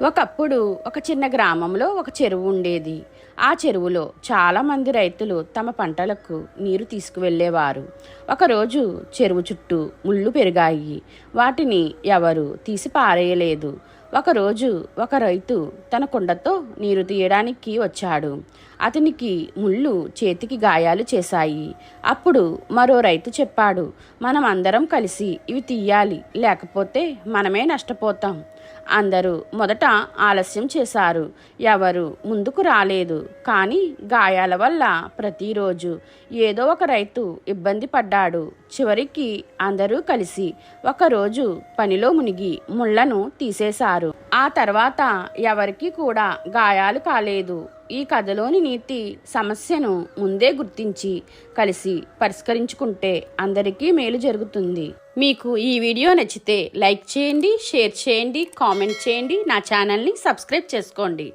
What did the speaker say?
ఒకప్పుడు ఒక చిన్న గ్రామంలో ఒక చెరువు ఉండేది. ఆ చెరువులో చాలామంది రైతులు తమ పంటలకు నీరు తీసుకువెళ్ళేవారు. ఒకరోజు చెరువు చుట్టూ ముళ్ళు పెరిగాయి. వాటిని ఎవరు తీసి పారేయలేదు. ఒకరోజు ఒక రైతు తన కుండతో నీరు తీయడానికి వచ్చాడు. అతనికి ముళ్ళు చేతికి గాయాలు చేశాయి. అప్పుడు మరో రైతు చెప్పాడు, మనం అందరం కలిసి ఇవి తీయాలి, లేకపోతే మనమే నష్టపోతాం. అందరూ మొదట ఆలస్యం చేశారు. ఎవరు ముందుకు రాలేదు. కానీ గాయాల వల్ల ప్రతిరోజు ఏదో ఒక రైతు ఇబ్బంది పడ్డాడు. చివరికి అందరూ కలిసి ఒకరోజు పనిలో మునిగి ముళ్లను తీసేశారు. ఆ తర్వాత ఎవరికి కూడా గాయాలు కాలేదు. ఈ కథలోని నీతి, సమస్యను ముందే గుర్తించి కలిసి పరిష్కరించుకుంటే అందరికీ మేలు జరుగుతుంది. మీకు ఈ వీడియో నచ్చితే లైక్ చేయండి, షేర్ చేయండి, కామెంట్ చేయండి. నా ఛానల్ని సబ్స్క్రైబ్ చేసుకోండి.